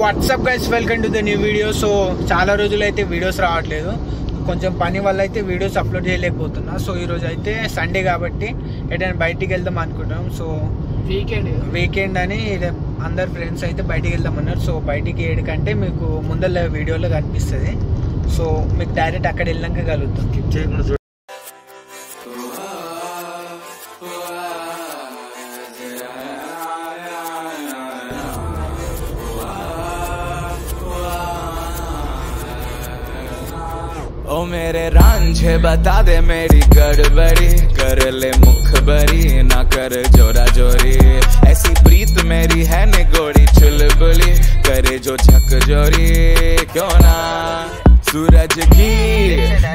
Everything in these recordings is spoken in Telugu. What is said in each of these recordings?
WhatsApp guys, welcome to the new video. So చాలా రోజులు అయితే వీడియోస్ రావట్లేదు, కొంచెం పని వల్ల అయితే వీడియోస్ అప్లోడ్ చేయలేకపోతున్నా. సో ఈరోజు అయితే సండే కాబట్టి ఎటైనా బయటికి వెళ్దాం అనుకుంటున్నాం. సో వీకెండ్ అని అందరు ఫ్రెండ్స్ అయితే బయటికి వెళ్దాం అన్నారు. సో బయటికి ఏడుకంటే మీకు ముందర వీడియోలో కనిపిస్తుంది. సో మీకు డైరెక్ట్ అక్కడ వెళ్ళాక కలుగుతాం. ओ मेरे रांझे बता दे मेरी गड़बड़ी, कर ले मुखबरी ना कर जोरा जोरी, ऐसी प्रीत मेरी है निगोड़ी चुलबुली, करे जो झक जोरी क्यों ना सूरज की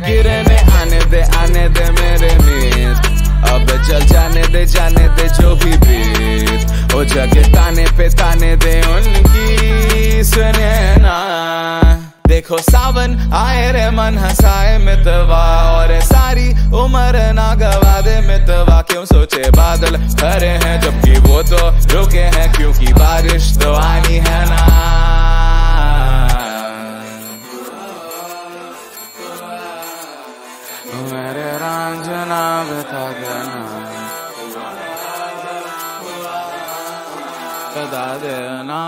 गिरने आने दे मेरे मीत, अब चल जाने दे जो भी बीत, ओ जग ताने पे ताने दे उनकी सुने ना। देखो सावन आए रे मन हंसाए मितवा, और सारी उम्र ना गवा दे मितवा, क्यों सोचे बादल भरे हैं जबकि वो तो रुके हैं, क्योंकि बारिश तो आनी है ना। मेरे रांझना बता देना, बता देना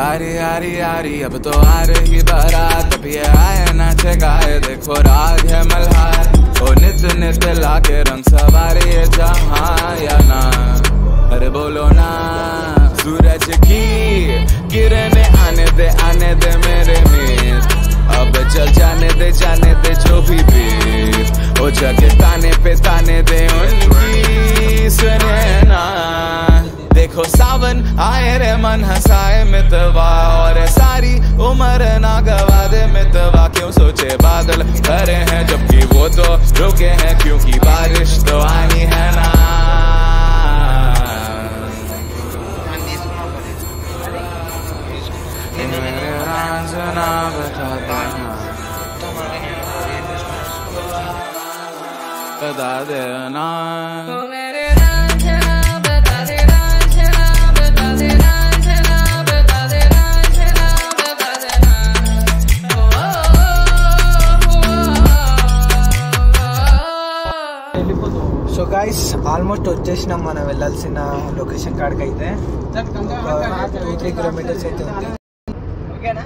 आरी आरी आरी अब तो आ रही बारात, अब ये आए नाचे गाए देखो राग है मल्हार, ओ नित नित लाके रंग सवारे ये जहाँ या ना, अरे बोलो ना सूरज की गिरने आने दे मेरे मीत, अब चल जाने दे जो भी बीत, ओ जग ताने पे ताने दे उनकी सुने ना। देखो सावन आए रे मन हंसाए मितवा, और सारी उम्र ना गवा दे मितवा, क्यों सोचे बादल भरे हैं जबकि वो तो रुके हैं, क्योंकि बारिश तो आनी है ना। मेरे रांझना बता देना, बता देना సో గైస్, ఆల్మోస్ట్ వచ్చేసినాం మనం వెళ్ళాల్సిన లొకేషన్ కాడికి అయితే. 2-3 కిలోమీటర్స్ అయితే ఉంది. ఓకేనా?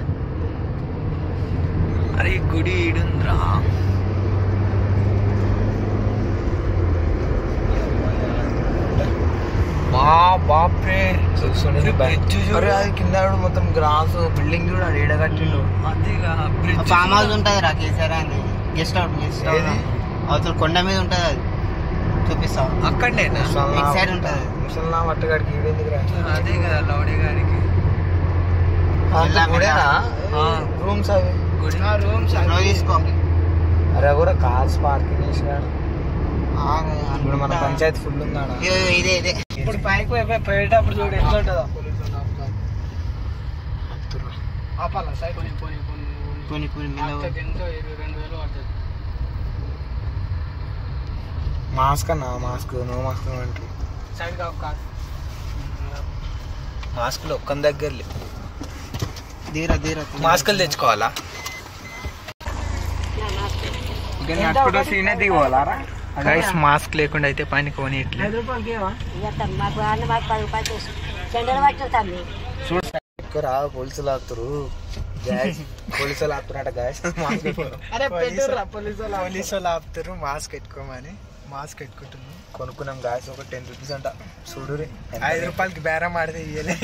అరే గుడి ఈడుంద్రా. బాప్రే, అరే అది కింద మొత్తం గ్రాస్ బిల్డింగ్ కూడా ఏడ కట్టిండు. ఫామ్ హౌస్ ఉంటుంది రా కేసీఆర్ అని, గెస్ట్ హౌస్ అవతల కొండ మీద ఉంటుంది, అది చూపిస్తాం. అక్కడే సైడ్ ఉంటుంది ముసల్నా మట్టగాడికి అదే కదా లౌడీ గారికి రూమ్స్ అవి రూమ్స్ తీసుకో. అరే కూడా కార్స్ పార్కింగ్ చేసినాడు. ఇప్పుడు మన పంచాయతీ ఫుల్ ఉందా? ఇదే ఇదే ఇప్పుడు పైకి పోయేటప్పుడు చూడు ఎట్లా ఉంటుందో. మాస్క్ అన్నా, మాస్క్ నో మాస్క్ అంటారు. మాస్క్లు ఒక్క దగ్గర మాస్కులు తెచ్చుకోవాలా? సీనే దిగోవాలా? గైస్ మాస్క్ లేకుండా అయితే పైన కొని రా. పోలీసులు ఆపుతారు, పోలీసులు ఆపుతున్నట గాయస్. పోలీసులు ఆపుతారు మాస్క్ పెట్టుకోమని. మాస్క్ పెట్టుకుంటున్నాం, కొనుక్కున్నాం గాయస్. ఒక 10 రూపీస్ అంట. చూడు 5 రూపాయలకి బేరం ఆడితే ఇయ్యలే.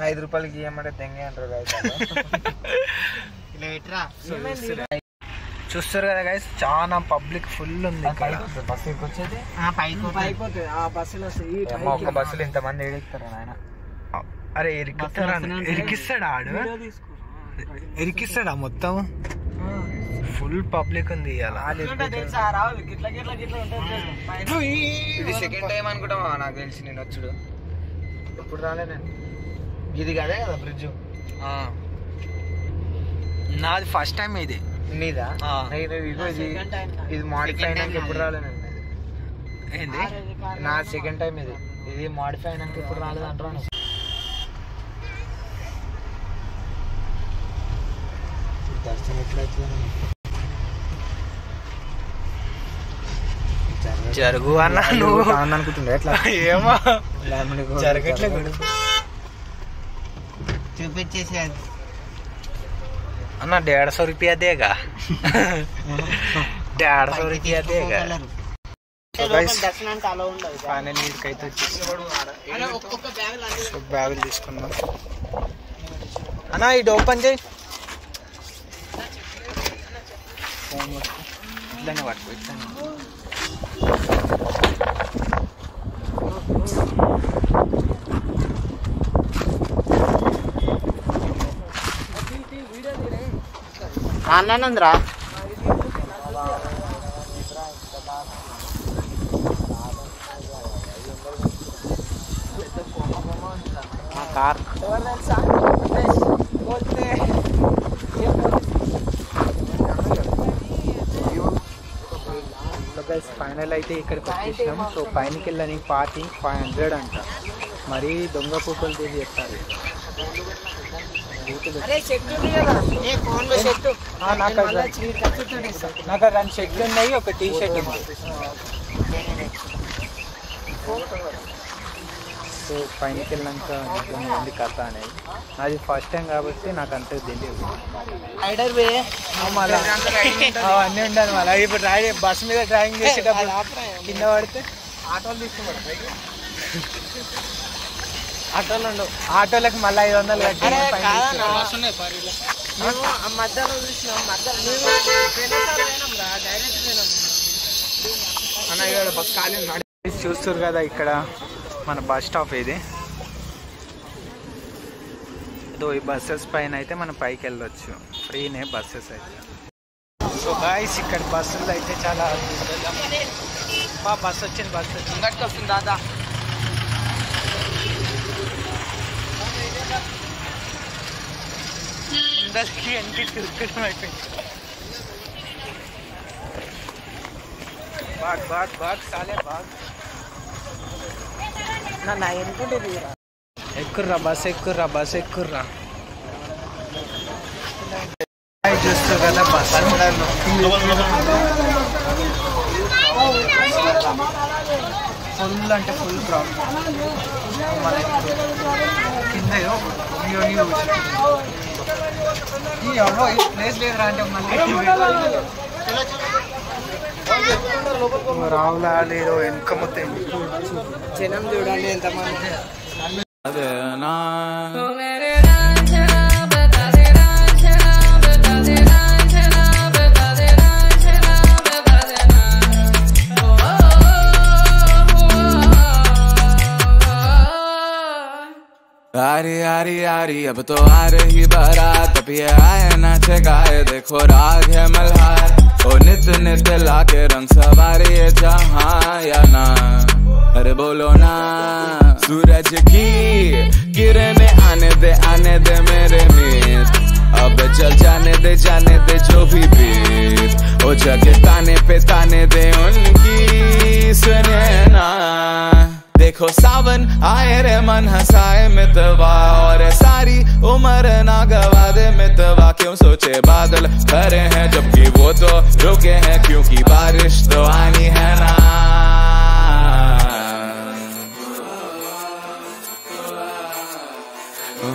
5 రూపాయలకి ఇయ్యమంటే తెంగే అంటారు గాయస్. చూస్తారు కదా గైస్, చాలా పబ్లిక్ ఫుల్ ఉంది ఇక్కడ. బస్సు వచ్చేది ఒక బస్సులో ఇంతమంది ఎడుగుతారు ఆయన. అరే ఇరికిస్తాడా ఆడు? ఇరికిస్తాడా మొత్తం ఫుల్ పబ్లిక్ ఉంది ఇది సెకండ్ టైం అనుకుంటావా నాకు తెలిసి నేను వచ్చుడు ఇప్పుడు రాలే నేను ఇది కదే కదా బ్రిడ్జ్ నాది ఫస్ట్ టైం ఇది నీదా ఇది మాడిఫై అయినాక ఎప్పుడు రాలే నేను ఏంది నా సెకండ్ టైం ఇది మాడిఫై అయినాక ఎప్పుడు రాలేదు అంటాను దర్శనం ఎట్లయితుంది జరుగు అన్న నువ్వు అనుకుంటుండే ఎట్లా ఏమో జరగట్లేదు చూపించేసి అన్న 150 रुपया देगा 150 रुपया देगा ఫైనల్ వీడికైతే వచ్చేసి బ్యాగులు తీసుకున్నాం అన్న ఇది ఓపెన్ చేయి ఫోన్ ఇట్లానే పట్టుకో ఇట్లానే అన్నానంద్రా కార్ ఫైనల్ అయితే ఇక్కడికి వచ్చేసినాం సో పైనకి వెళ్ళని పార్కింగ్ 500 అంట మరి దొంగ పూకలు తీసి చెప్తారు నాకు రెండు షర్ట్లు ఉన్నాయి ఒక టీ షర్ట్ ఉంది సో పైనకి వెళ్ళాక ఉంది కథ అనేది అది ఫస్ట్ టైం కాబట్టి నాకు అంత తెలియదు అవన్నీ ఉండాలి మళ్ళీ ఇప్పుడు బస్ మీద డ్రైవింగ్ చేసేటప్పుడు కింద పడితే ఆటోలు తీసుకుని ఆటోలు ఉండవు ఆటోలకు మళ్ళీ 500 చూస్తారు కదా ఇక్కడ మన బస్ స్టాప్ ఇది ఇదో ఈ బస్సెస్ పైన అయితే మనం పైకి వెళ్ళొచ్చు ఫ్రీనే బస్సెస్ అయితే సో గాయస్ ఇక్కడ బస్సులు అయితే చాలా బస్ వచ్చింది వస్తుంది దాదా అందరికి ఎంటి తిరగడం అయిపోయింది బాగ్ సాలే బాగ్ నా ఎన్నుకుంటుంది ఎక్కుర్రా బస్ ఎక్కుర్రా చూస్తారు కదా బస్ ఫుల్ అంటే ఫుల్ క్రౌడ్ కింద ఈ ప్లేస్ లేదురా అంటే మళ్ళీ రావులా లేదు వెనుక మొత్తం జనం చూడండి ఎంతమంది आरी आरी आरी अब तो आ रही बारात अब ये आए नाचे गाए देखो राग है मल्हार ओ नित नित लाके रंग सवारी है जहाँ या ना अरे बोलो ना सूरज की किरणें आने दे मेरे मीत अब चल जाने दे जो भी बीत ओ जगह ताने दे उनकी सुने ना देखो सावन आए रे मन हंसाए मितवा और सारी उम्र ना गवा दे मितवा क्यों सोचे बादल खरे हैं जबकि वो तो रुके हैं क्योंकि बारिश तो आनी है ना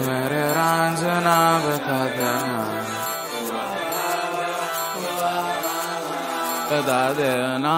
मेरे रांझना बता देना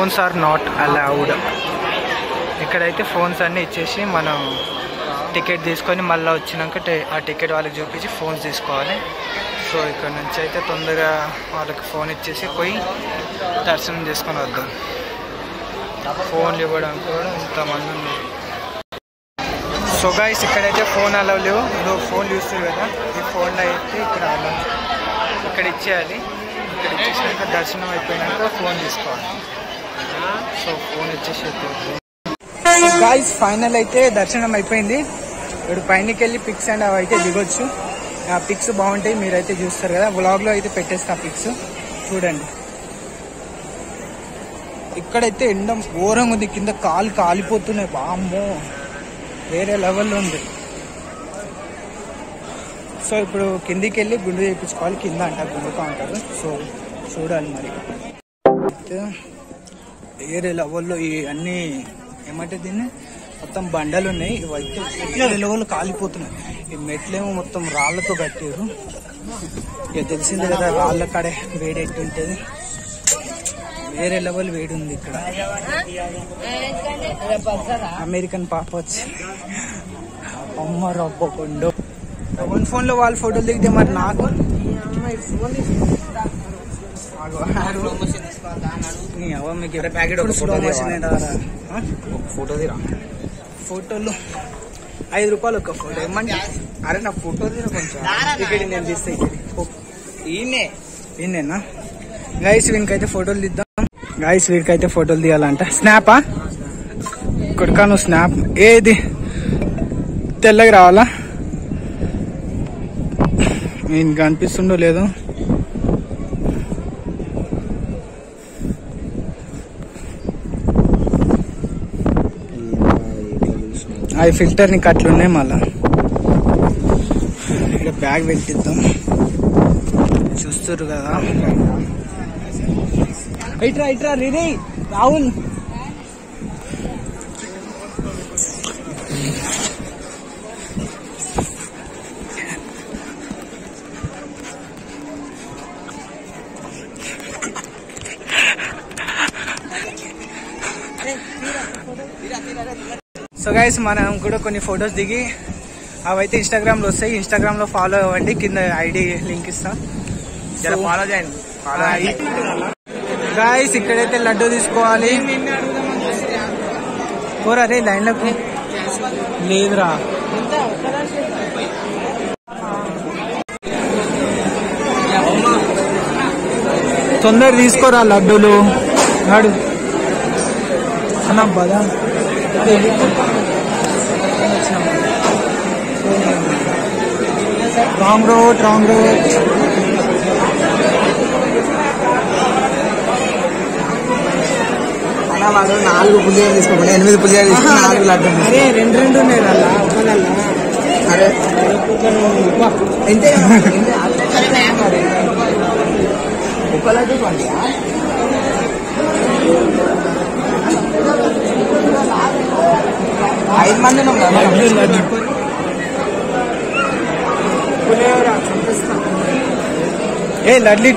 ఫోన్స్ ఆర్ నాట్ అలౌడ్. ఇక్కడైతే ఫోన్స్ అన్నీ ఇచ్చేసి మనం టికెట్ తీసుకొని మళ్ళీ వచ్చినాక ఆ టికెట్ వాళ్ళకి చూపించి ఫోన్స్ తీసుకోవాలి. సో ఇక్కడ నుంచి అయితే తొందరగా వాళ్ళకి ఫోన్ ఇచ్చేసి పోయి దర్శనం చేసుకొని వద్దాం. ఫోన్లు ఇవ్వడానికి కూడా ఇంతమంది ఉన్నారు. సో గైస్ ఇక్కడైతే ఫోన్ అలా లేవు. నువ్వు ఫోన్ చూస్తావు కదా, ఈ ఫోన్లో అయితే ఇక్కడ అలా ఇక్కడ ఇచ్చేయాలి. ఇక్కడ ఇచ్చేసినాక దర్శనం అయిపోయినాక ఫోన్ తీసుకోవాలి. సో ఫోన్ ఇచ్చేసి గైస్ ఫైనల్ అయితే దర్శనం అయిపోయింది. ఇప్పుడు పైనకి వెళ్ళి పిక్స్ అండ్ అవి అయితే దిగొచ్చు. ఆ పిక్స్ బాగుంటాయి, మీరైతే చూస్తారు కదా. వ్లాగ్లో అయితే పెట్టేస్తా పిక్స్ చూడండి. ఇక్కడైతే ఎండం ఘోరంగా ఉంది, కింద కాలు కాలిపోతున్నాయి. బామ్మో వేరే లెవెల్లో ఉంది. సో ఇప్పుడు కిందికి వెళ్ళి గుండు చేయించుకోవాలి. కింద అంటారు, గుండుకా అంటారు. సో చూడాలి మరి. వేరే లెవెల్లో ఈ అన్నీ ఏమంటే దీన్ని మొత్తం బండలు ఉన్నాయి. ఇవైతే వేరే లెవెల్ కాలిపోతున్నాయి. ఈ మెట్లేమో మొత్తం రాళ్లతో కట్టారు. ఇక తెలిసిందే కదా, రాళ్ళ కాడే వేడి ఎట్టు ఉంటుంది. వేరే లెవెల్ వేడి ఉంది ఇక్కడ. అమెరికన్ పాప వచ్చి అమ్మ రొప్పకుండా ఫోన్ లో వాళ్ళు ఫోటోలు దిగితే మరి నాకు ఫోటో తీరా. ఫోటోలు 5 రూపాయలు ఒక ఫోటో ఏమంటే. అరే నా ఫోటో తీరా కొంచెం. ఇక్కడ నేను తీస్తే ఈయనేనా గైస్? వీనికైతే ఫోటోలు తీద్దాం. గైస్ వీడికైతే ఫోటోలు తీయాలంట. స్నాపా కొడుకా నువ్వు? స్నాప్ ఏది తెల్లకి రావాలా? నేను కనిపిస్తుండో లేదో. అవి ఫిల్టర్ ని కట్లున్నాయి. మళ్ళా ఇక్కడ బ్యాగ్ పెట్టిద్దాం. చూస్తారు కదా. ఇట్రా రే రాహుల్. సో గైస్ మనం కూడా కొన్ని ఫొటోస్ దిగి అవైతే ఇన్స్టాగ్రామ్ లో వస్తాయి. ఇన్స్టాగ్రామ్ లో ఫాలో అవ్వండి, కింద ఐడి లింక్ ఇస్తా, ఫాలో చేయండి. గైస్ ఇక్కడైతే లడ్డు తీసుకోవాలి. పోరా రే లైన్లోకి. లేదురా తొందర తీసుకోరా లడ్డూలు. నాడు అన్న బదా రాంగ్ రోడ్. అలా వాళ్ళు 4 పులియాలు తీసుకోండి, 8 పులియాలు తీసుకుని 4 లడ్డు. అరే 2 ఉన్నాయి అలా ఒకదల్లా. అరే ఎంతే ఒక లడ్డు పండి 5 మంది లడ్డు. ఏ లడ్లు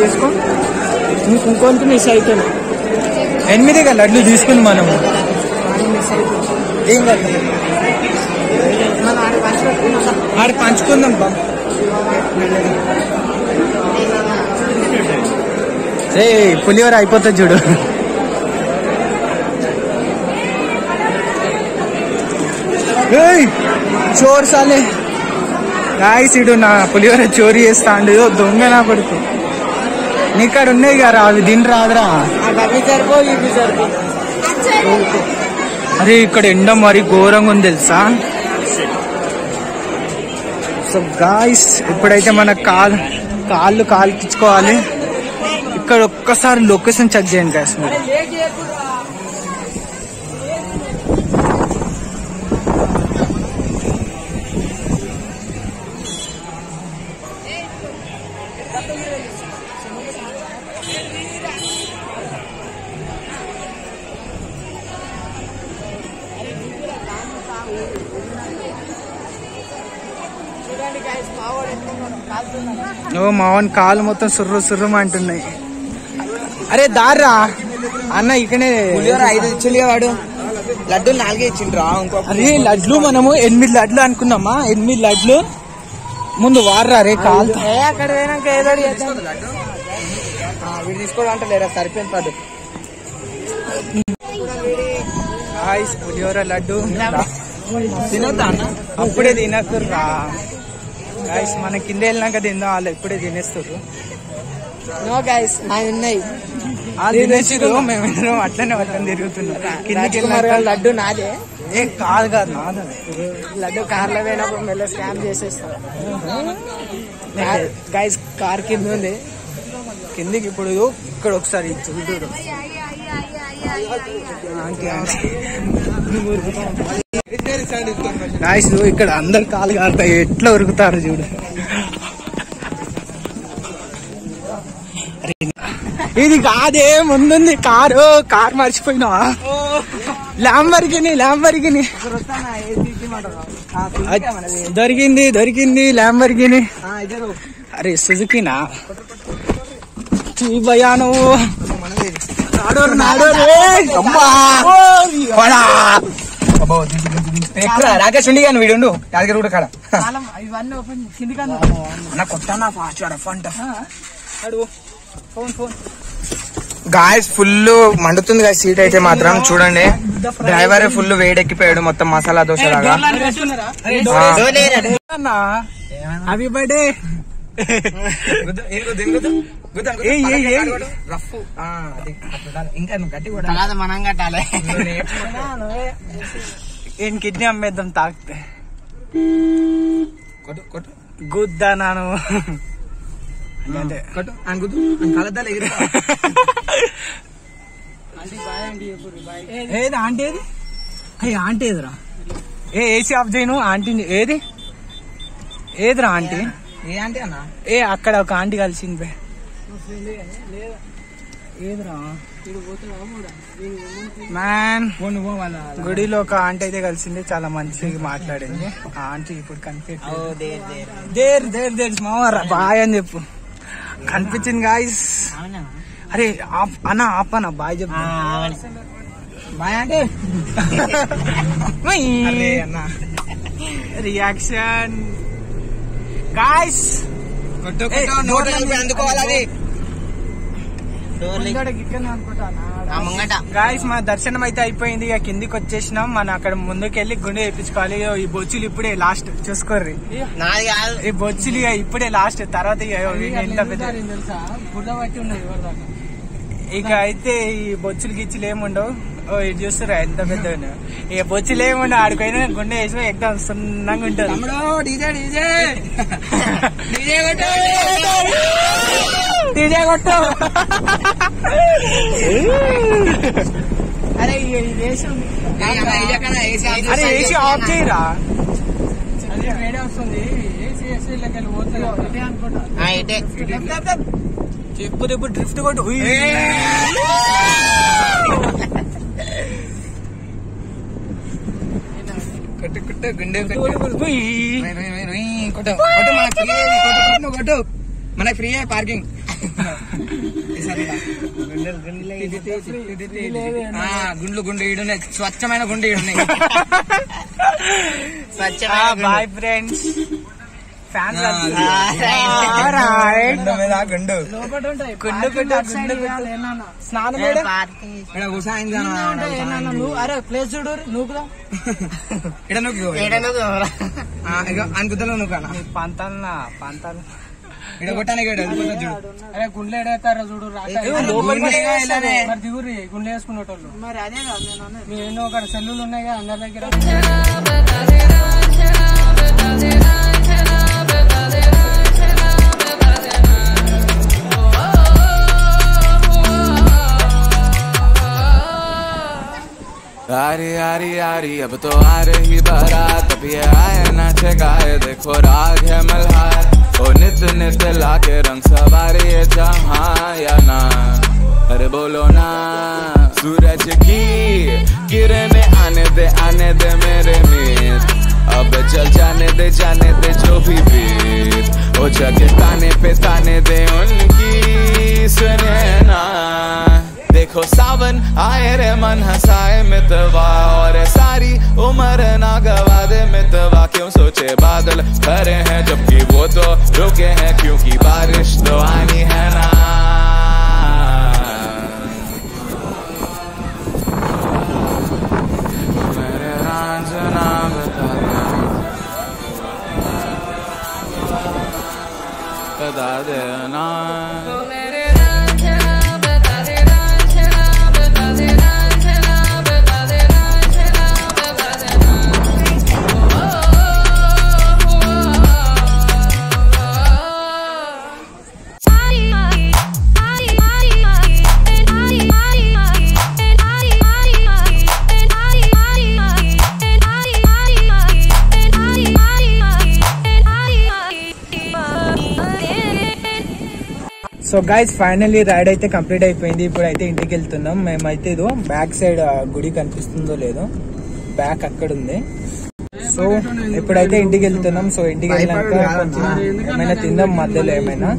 తీసుకో. ఇంకొంత మిస్ అవుతుంది. 8 లడ్లు తీసుకుని మనము ఏం కాదు ఆడ పంచుకుందాం. రే పులిహోర అయిపోతుంది చూడు. చోర్ సాలే గాయస్, ఇడు నా పులిహోర చోరీ చేస్తాండు. దొంగ నా కొడుకు. నీకాడ ఉన్నాయి కదా అవి దీని రాదురా. అరే ఇక్కడ ఎండ మరి ఘోరంగా ఉంది తెలుసా. సో గాయస్ ఇప్పుడైతే మన కాళ్ళు కాల్పించుకోవాలి. ఇక్కడ ఒక్కసారి లొకేషన్ చెక్ చేయండి గాయస్ మీరు. నువ్వు మావన్ కాలు మొత్తం సుర్రు సుర్రు అంటున్నాయి. అరే దారా అన్న ఇక్కడే 5 ఇచ్చిండు వాడు, లడ్డూలు 4 ఇచ్చిండ్రా. అరే లడ్లు మనము 8 లడ్లు అనుకున్నామా, 8 లడ్లు ముందు వాడరా రే కాలు. అక్కడ పోయినాక ఏదో వీడు తీసుకోవడం అంటే లేదా సరిపోయింది. పులిహోర లడ్డు తినొద్దా అన్న? అప్పుడే తినకుర్రా గాయస్, మన కింద వెళ్ళినాక తిందాం, వాళ్ళు ఇప్పుడే తినేస్తారు. నో గైస్ అవి ఉన్నాయి, వాళ్ళు తినేసారు, మేమేమో అట్లనే వాళ్ళని తిరుగుతున్నాం. కిందకి వెళ్ళినాక లడ్డు నాదే. ఏం కాదు కాదు నాదే. లడ్డు కార్లో పోయినప్పుడు మెల్ల స్కామ్ చేసేస్తాం గైస్. కార్ కింద ఉంది, కిందికి ఇప్పుడు ఇక్కడ ఒకసారి చూడు. గాయస్ ఇక్కడ అందరు కాలు కారుతాయి, ఎట్లా ఉరుకుతారు చూడు. ఇది కాదే ముందుంది కారు మర్చిపోయినావా? ల్యాంబర్గిని దొరికింది ల్యాంబర్గిని. అరే సుజుకినా భయా నువ్వు రాకేష్ ఉండి కానీ వీడు యాదగిరి కూడా కాడ గాయస్ ఫుల్ మండుతుంది కదా సీట్ అయితే మాత్రం. చూడండి డ్రైవర్ ఫుల్ వేడెక్కిపోయాడు మొత్తం మసాలా దోశ లాగా. Happy birthday. ఇంకా నువ్వు గట్టి కూడా మనం కట్టాలి. ఏం కిడ్నీ అమ్మేద్దాం తాకితే గుద్దా నాను. ఏది ఆంటీ ఏది? ఆంటీ ఏదిరా? ఏసీ ఆఫ్ చేయను ఆంటీ. ఏదిరా ఆంటీ? ఏ ఆంటీ అన్న? అక్కడ ఒక ఆంటీ కలిసింది. ఏదిరా మ్యాన్? గుడిలో ఒక ఆంటీ అయితే కలిసింది, చాలా మంచిగా మాట్లాడింది. ఆ ఆంటీ ఇప్పుడు కనిపించింది. మావారా బాయ్ అని చెప్పు. కనిపించింది గాయస్. అరే అన్న ఆపనా బాయ్ చెప్పు. బాయ్ అంటే రియాక్షన్ గాయస్. అందుకోవాలి గాయస్. మన దర్శనం అయితే అయిపోయింది, ఇక కిందికి వచ్చేసినాం. మనం అక్కడ ముందుకు వెళ్ళి గుండె వేయించుకోవాలి. ఈ బొచ్చులు ఇప్పుడే లాస్ట్ చూసుకోర్రి. ఈ బొచ్చులు ఇప్పుడే లాస్ట్, తర్వాత ఎంత పెద్ద ఇక అయితే ఈ బొచ్చులు గిచ్చులు ఏముండవు. ఇది చూస్తారా ఎంత పెద్ద ఇక బొచ్చులు ఏముండవు. ఆడిపోయినా గుండె వేసి ఎగ్దం సున్నంగా ఉంటుంది. డీజే కొట్టు. అరే ఏసీ ఆఫ్ చేయరా, వేడే వస్తుంది. ఇప్పుడు డ్రిఫ్ట్ కొట్టు. కొట్టు గుండె కొట్టు. మనకి ఫ్రీ పార్కింగ్. గుండ్లు ఈడున్నాయి, స్వచ్ఛమైన గుండె ఈడున్నాయి. Boy friends. స్నానం ప్లేస్ చూడు. నువ్వు అనుకుతా నువ్వు కదా పంతాలు ఇక్కడ కొట్టానికి చూడు. అరే గుండె ఎడతారా చూడు. దిగురి గుండె వేసుకునేటోళ్ళు. మరి అదే మీ ఎన్నో ఒక సెల్లులు ఉన్నాయి కదా అందరి దగ్గర. यारी यारी यारी अब तो आ रही बारात, अब ये आए नाचे गाए देखो राग है मल्हार। ओ नित नित लाके रंग सवारे ये जहां या ना, अरे बोलो ना। सूरज की किरणें आने दे मेरे मीत, अब चल जाने दे जो भी बीत। ओ जगह ताने पे ताने दे उनकी सुने ना। देखो सावन आए रे मन हंसाए मितवा और सारी उम्र ना गवा दे मितवा। क्यों सोचे बादल खड़े हैं जबकि वो तो रुके हैं क्योंकि बारिश तो आनी है ना। मेरे रांझना बता देना। సో గైస్ ఫైనల్లీ రైడ్ అయితే కంప్లీట్ అయిపోయింది. ఇప్పుడు అయితే ఇంటికి వెళ్తున్నాం. మేమైతే ఇదో బ్యాక్ సైడ్ గుడి కనిపిస్తుందో లేదో, బ్యాక్ అక్కడ ఉంది. సో ఇప్పుడైతే ఇంటికి వెళ్తున్నాం. సో ఇంటికి వెళ్ళాక ఏమైనా తిందాం మధ్యలో ఏమైనా.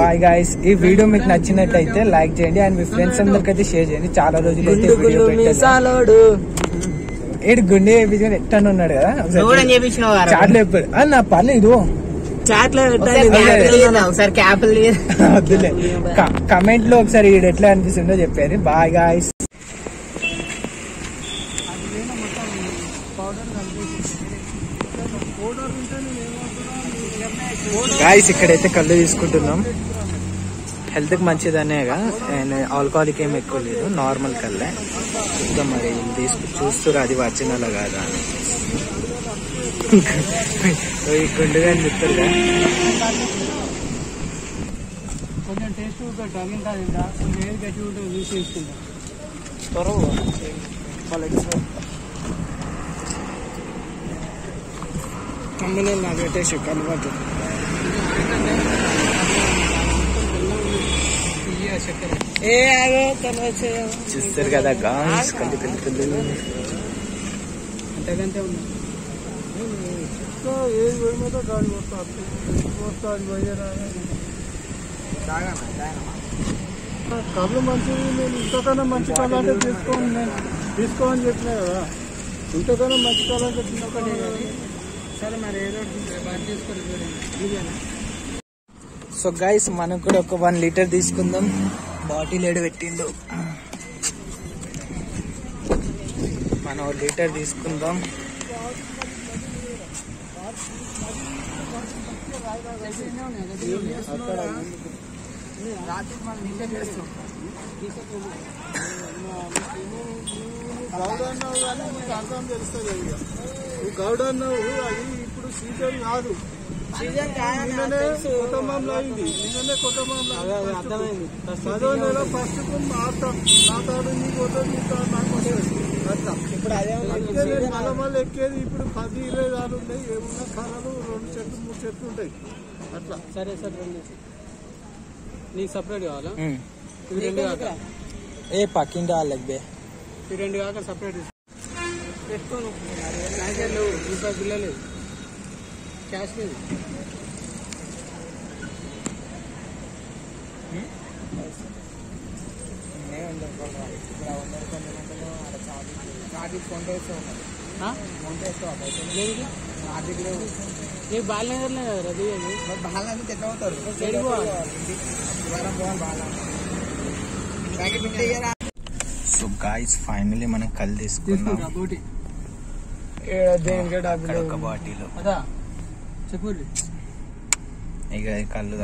Bye guys. ఈ వీడియో మీకు నచ్చినట్టయితే లైక్ చేయండి అండ్ మీ ఫ్రెండ్స్ అందరికైతే షేర్ చేయండి. చాలా రోజులు అయితే వీడియో పెట్టాడు. ఏడు గుండె వేయించుకొని ఎట్టాను ఉన్నాడు కదా, చాట్లు చెప్పాడు నా పర్లేదు. కమెంట్ లో ఒకసారి ఎట్లా అనిపిస్తుందో చెప్పారు. Bye guys. గాయ్స్ ఇక్కడైతే కళ్ళు తీసుకుంటున్నాం. హెల్త్ కి మంచిదనేగా, అండ్ ఆల్కహాలిక్ ఏం ఎక్కువ లేదు, నార్మల్ కళ్ళే. ఇంకా మరి చూస్తురా అది వచ్చినలా కాదా అని. ఈ గుండుగా అనిపిస్తుందా కొంచెం టేస్ట్ నాకు టేస్ట్ కలవాటు చూస్తారు కదా గాన్స్ కళ్ళు కళ్ళు అంతకంటే ఉన్నా కళ్ళు మంచిది. నేను ఇంతకన్నా మంచి కళ్ళు అంటే తీసుకోమని చెప్పినా కదా. ఇంతకన్నా మంచి కళ్ళు అంటే తినకండి. సరే మరి ఏదో సో గైస్ మనకు కూడా ఒక 1 లీటర్ తీసుకుందాం. బాటిల్ ఏడు పెట్టిండు. మనం 1 లీటర్ తీసుకుందాం. అర్థం తెలుస్తుంది. నువ్వు గౌడ్ అన్నావు, అది ఇప్పుడు సీజన్ కాదు. నిన్ననే కుటుంబంలో అయింది. నిన్ననే కుటుంబంలో అర్థమైంది. 10వ నెల ఫస్ట్ మాట్లాడు నీకు వద్దు నాకు అట్లా. ఇప్పుడు అదే మళ్ళీ ఎక్కేది. ఇప్పుడు 10-20 దాలు ఉన్నాయి. ఏమున్నా కళలు 2 చెట్లు 3 చెట్లు ఉంటాయి అట్లా. సరే సార్ 2 నీకు సపరేట్ కావాలా? ఇవి 2 కాక ఏ పక్కింటి వాళ్ళకి బే ఇవి 2 కాక సపరేట్ పెట్టుకోను. రూపాయి బిల్ల లేదు, క్యాష్ లేదు. నీకు బాగాలేదలే కదా రది. బాగాలంటే ఎట్లా అవుతారు? సో గాయ్స్ ఫైనలీ మనం కళ్ళు తీసుకున్నాం. ఒక బాటిల్ చెప్పు ఇక కళ్ళు